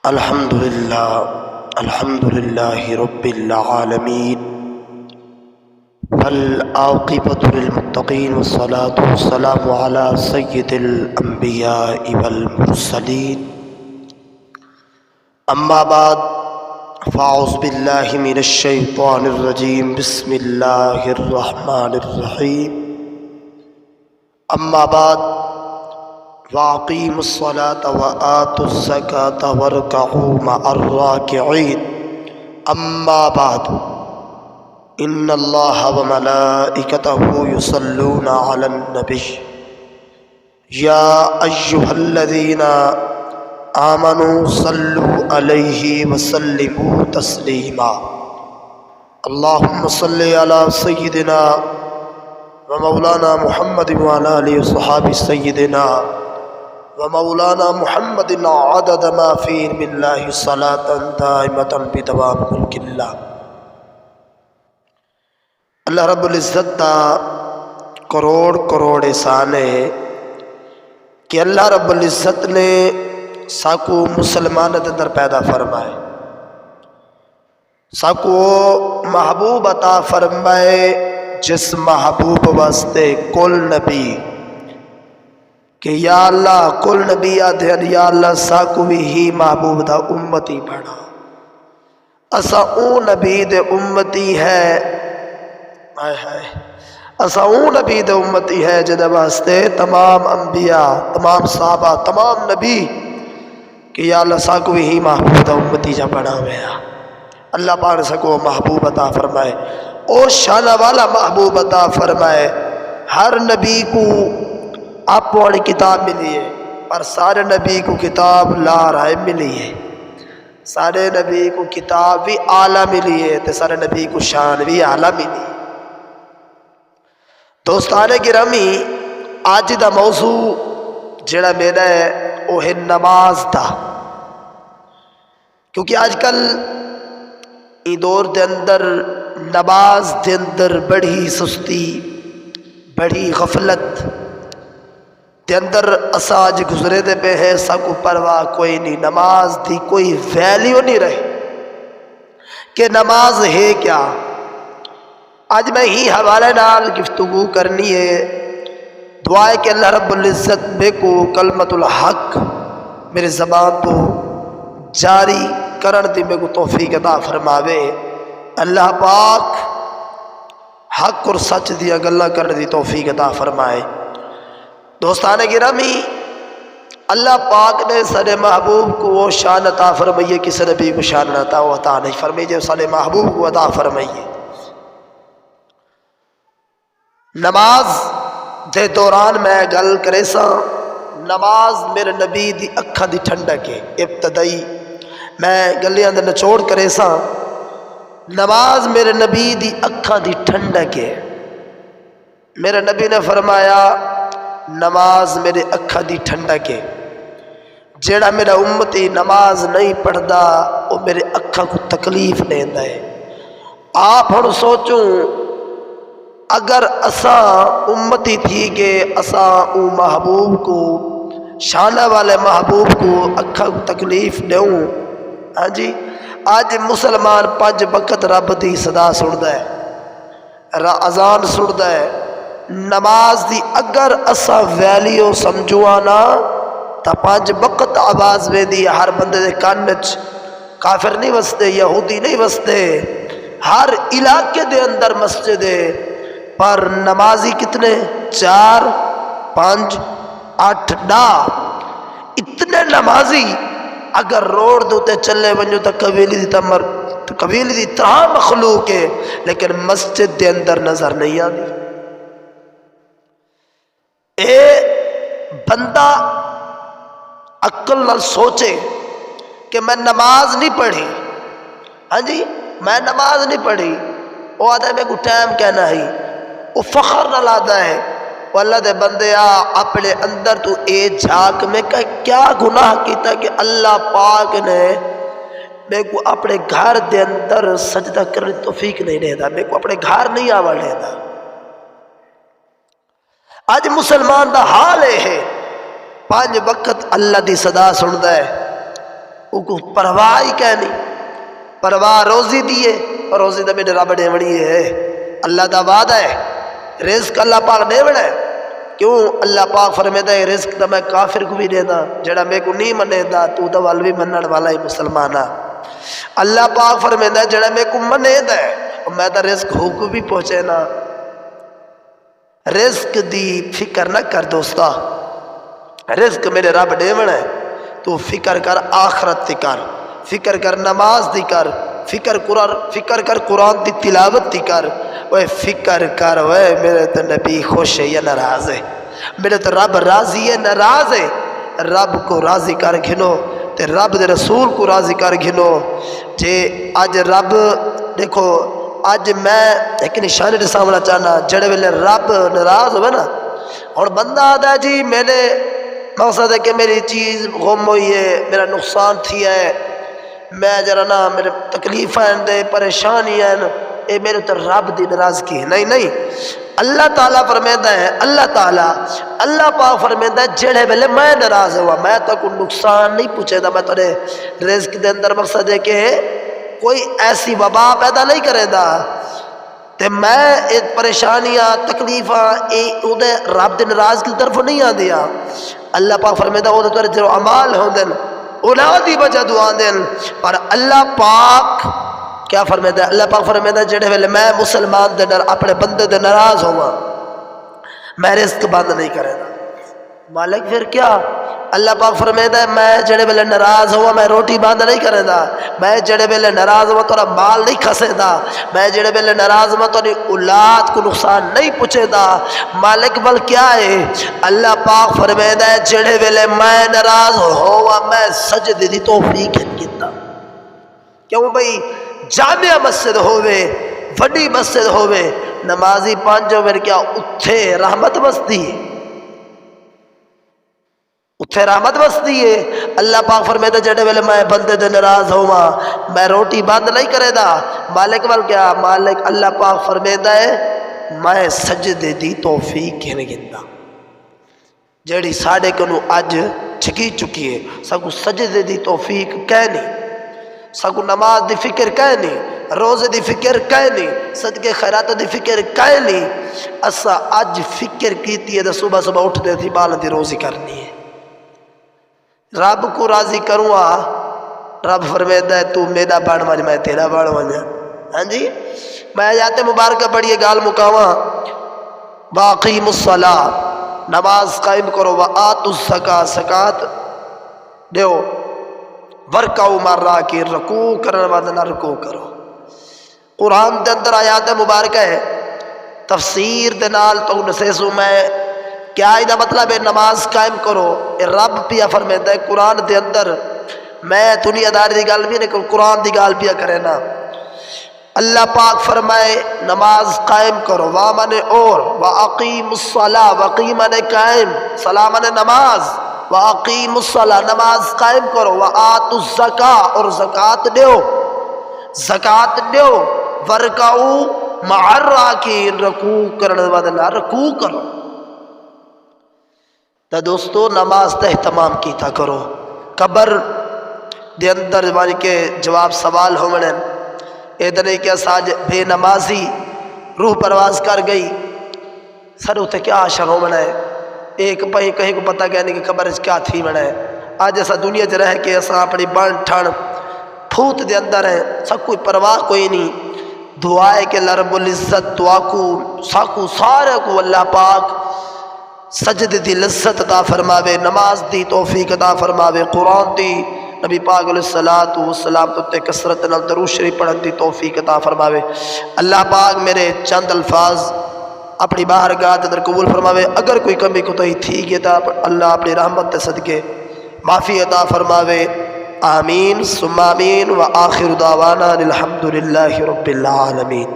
الحمد لله رب العالمين والعاقبة للمتقين والصلاة والسلام على سيد الأنبياء والمرسلين أما بعد فأعوذ بالله من الشيطان الرجيم بسم الله الرحمن الرحيم أما بعد وأقيموا الصلاة وآتوا الزكاة واركعوا مع الراكعين أما بعد إن الله وملائكته يصلون على النبي يا أيها الذين آمنوا صلوا عليه وسلموا تسليما اللهم صل على سيدنا ومولانا محمد وعلى آله وصحابه سيدنا ومولانا محمد عدد ما في علم الله صلاة دائمة بدوام ملك اللہ۔ اللہ رب العزت دا کروڑ احسان ہے کہ اللہ رب العزت نے ساکو مسلمان دے اندر پیدا فرمائے، ساکو محبوب عطا فرمائے جس محبوب واسطے کل نبی کہ یا اللہ کل نبی آدھین یا اللہ ساکو بھی ہی محبوب دا امتی بڑھا، اسا اون نبی دے امتی ہے، اسا اون نبی دے امتی ہے جدہ واسطے تمام انبیاء، تمام صحابہ، تمام نبی کہ یا اللہ ساکو بھی ہی محبوب دا امتی جا بڑھا ہویا۔ اللہ پاک سکو محبوب عطا فرمائے، او شانہ والا محبوب عطا فرمائے۔ ہر نبی کو اپنی کتاب ملی ہے، پر سارے نبی کو کتاب لا رائے ملی ہے، سارے نبی کو کتاب بھی اعلیٰ ملی ہے تے سارے نبی کو شان بھی اعلیٰ ملی ہے۔ دوستان گرامی، آج دا موضوع جڑا میرا ہے وہ ہے نماز دا، کیونکہ آج کل این دور دے اندر نماز دے اندر بڑی سستی، بڑی غفلت دے اندر اسا آج گزرے دے پہ ہے، سا کو پرواہ کوئی نہیں، نماز دی کوئی ویلیو نہیں رہے کہ نماز ہے کیا۔ آج میں ہی حوالے نال گفتگو کرنی ہے، دعا ہے کہ اللہ رب العزت میں کو کلمت الحق میرے زبان تو جاری کرن دی میں کو توفیق عطا فرماوے۔ اللہ پاک حق اور سچ دیا گلہ کرنے دی توفیق عطا فرمائے۔ دوستان گرامی، اللہ پاک نے سارے محبوب کو وہ شان عطا فرمائیے، کسی نبی کو شان عطا نہیں فرمائیے، سارے محبوب کو عطا فرمائیے۔ نماز دے دوران میں گل کرے سا، نماز میرے نبی دی اکھا دی ٹھنڈک ہے، ابتدائی میں گلیاں دے نچوڑ کرے سا، نماز میرے نبی دی اکھا دی ٹھنڈک ہے۔ میرے نبی نے فرمایا نماز میرے اکھا دی ٹھنڈک ہے، جیڑا میرا امتی نماز نہیں پڑھدا وہ میرے اکھا کو تکلیف دیندہ ہے۔ آپ ہن سوچوں اگر اسا امتی تھی کہ اسا او محبوب کو، شانہ والے محبوب کو اکھا کو تکلیف دیوں، ہاں جی آج مسلمان 5 وقت رب دی صدا سندا ہے، اذان سندا ہے، نماز دی اگر اسا ویلیو سمجھوانا تا 5 وقت آواز میں دی ہر بندے دے کان وچ کافر نہیں وستے، یہودی نہیں وستے، ہر علاقے دے اندر مسجد ہے، پر نمازی کتنے 4 5 8 9 اتنے نمازی اگر روڈ دوتے چلے ونجو تا قبیلی دی طرح مخلوق ہے، لیکن مسجد دے اندر نظر نہیں آتی۔ اے بندہ عقل نال سوچے کہ میں نماز نہیں پڑھی، ہاں جی میں نماز نہیں پڑھی، وہ آدھا ہے میں کو ٹائم کہنا ہی، وہ فخر نہ لادا ہے، وہ اللہ دے بندے اپنے اندر تو اے جھاک میں کیا گناہ کیتا کہ اللہ پاک نے میں کو اپنے گھر دے اندر سجدہ کرنے توفیق نہیں دیتا، میں کو اپنے گھر نہیں آوا لیتا۔ آج مسلمان دا حال ہے 5 وقت اللہ دی صدا سندا ہے، کو پرواہ ہی کہ نہیں، پرواہ روزی دیے، اور روزی دا میرے رب نے بڑی ہے، اللہ دا وعدہ ہے، رزق اللہ پاک نے بڑا ہے۔ کیوں اللہ پاک فرمیدا ہے رزق دا میں کافر کو بھی دینا، جڑا میں کو نہیں منے دا تو دا وال بھی منن والا ہی مسلمانہ۔ اللہ پاک فرمیدا ہے جڑا میں کو منے دا ہے میں دا رزق ہو کو بھی پہنچے نا۔ رزق دی فکر نہ کر دوستا، رزق میرے رب نے بڑا ہے، تو فکر کر آخرت دی کر، فکر کر نماز دی کر، فکر کر قرآن دی تلاوت دی کر، وہ فکر کر وہ میرے تو نبی خوش ہے یا ناراض ہے، میرے تو رب راضی ہے ناراض ہے۔ رب کو راضی کر گھنو تے رب دے رسول کو راضی کر گھنو۔ جے اج رب دیکھو، اج میں ایک نشانی دساونا چاہنا، جڑے ویلے رب ناراض ہوئے نا، اور بندہ آدھا جی میرے مقصد ہے کہ میری چیز غم ہوئی ہے، میرا نقصان تھی ہے، میں جرا نا میرے تکلیف ہیں دے پریشانی ہیں، اے میرے تو رب دی ناراضگی ہے۔ نہیں، اللہ تعالیٰ فرمیندہ ہے، اللہ پاک فرمیندہ ہے جڑے ویلے میں ناراض ہوا، میں تو کوئی نقصان نہیں پوچھے دا، میں تو رزق دے اندر مقصد ہے کہ کوئی ایسی وبا پیدا نہیں کرے دا، تے میں پریشانیاں تکلیفاں اودے رب دے ناراضگی کی طرف نہیں آن دیا۔ اللہ پاک فرمیندہ وہ تو جو عمال ہوں دن اونا دی وجہ دعان دن، پر اللہ پاک کیا فرمیندہ ہے؟ اللہ پاک فرمیندہ جڑے ویلے میں مسلمان دے اپنے بندے دے ناراض ہوا، میں رزق بند نہیں کرے دا۔ مالک پھر کیا؟ اللہ پاک فرمیندہ ہے میں جڑے ویلے ناراض ہوا میں روٹی بند نہیں کرے دا، میں جڑے ویلے ناراض ہوا تورا مال نہیں کھسے دا، میں جڑے ویلے ناراض ہوا تورا اولاد کو نقصان نہیں پوچھے دا۔ مالک بل کیا ہے؟ اللہ پاک فرمیندہ ہے جڑے ویلے میں ناراض ہوا میں سجدے دی توفیق کیتا۔ کیوں بھئی جامعہ مسجد ہوئے، وڈی مسجد ہوئے، نمازی پانچوں میں کیا اتھے رحمت بستی ہے، اتھے رحمت بستی ہے۔ اللہ پاک فرمیندہ جڑے ویلے میں بندے دے ناراض ہوا میں روٹی بند نہیں کرے دا۔ مالک وال کیا؟ مالک اللہ پاک فرمیندہ ہے میں سجدے دی توفیق کہنے گندا، جڑی ساڑھے کنو اج چھکی چکی ہے، ساکو سجدے دی توفیق کہنی، ساکو نماز دی فکر کہنی، روزے دی فکر کہنی، صدقے خیرات دی فکر کہنی۔ اسا اج فکر کیتی ہے تو صبح صبح اٹھ دے تھی بالا دی روزی کرنی ہے، رب کو راضی کروں آ، رب فرمیندہ ہے تو میرا بڑھ ونج میں تیرا بڑھ ونجا۔ ہاں جی میں آیات مبارکہ پڑھیے گال مکاواں، واقیم الصلاۃ نماز قائم کرو، وآتوا الزکاۃ زکات دیو، ورکعوا مع الراکعین رکوع کرنے والے نہ رکوع کرو۔ قرآن دے اندر آیات مبارکہ ہے، تفسیر دے نال تو نسیسو میں کیا ایدہ مطلب ہے نماز قائم کرو، اے رب پیا فرمیندہ ہے قرآن دے اندر، میں دنیا داری دی گال بھی نہیں قرآن دی گال پیا کرے نا۔ اللہ پاک فرمائے نماز قائم کرو، وامن اور واقیم الصلاۃ، وقیم نے قائم، صلاۃ نے نماز، واقیم الصلاۃ نماز قائم کرو، وآتوا الزکاۃ اور زکات دیو، زکات دیو، ورکعوا مع الراکعین رکوع کرنے والے نہ رکوع کرو۔ تو دوستو نماز تے اہتمام کیتا کرو، قبر دے اندر مانی کے جواب سوال ہونے اے دنے کیا ساج بے نمازی روح پرواز کر گئی، سر ہوتے کیا آشر ہو منا ہے، ایک پہیں کہیں کو پتہ کہنے کہ قبر کیا تھی منا ہے۔ آج ایسا دنیا چ رہ کے ایسا اپنی بان ٹھان پھوت دے اندر ہے، سب کوئی پرواہ کوئی نہیں۔ دعائے کہ اللہ رب العزت دعا کو ساکو سارے کو اللہ پاک سجد دی لذت عطا فرماوے، نماز دی توفیق عطا فرماوے، قرآن دی نبی پاک علیہ السلام تو تے کثرت نال درود شریف پڑھن دی توفیق عطا فرماوے۔ اللہ پاک میرے چند الفاظ اپنی بارگاہ دے اندر قبول فرماوے، اگر کوئی کمی کوتاہی تھی گئی تو اللہ اپنی رحمت دے صدقے معافی عطا فرماوے۔ آمین ثم آمین، وآخر دعوانا الحمدللہ رب العالمین۔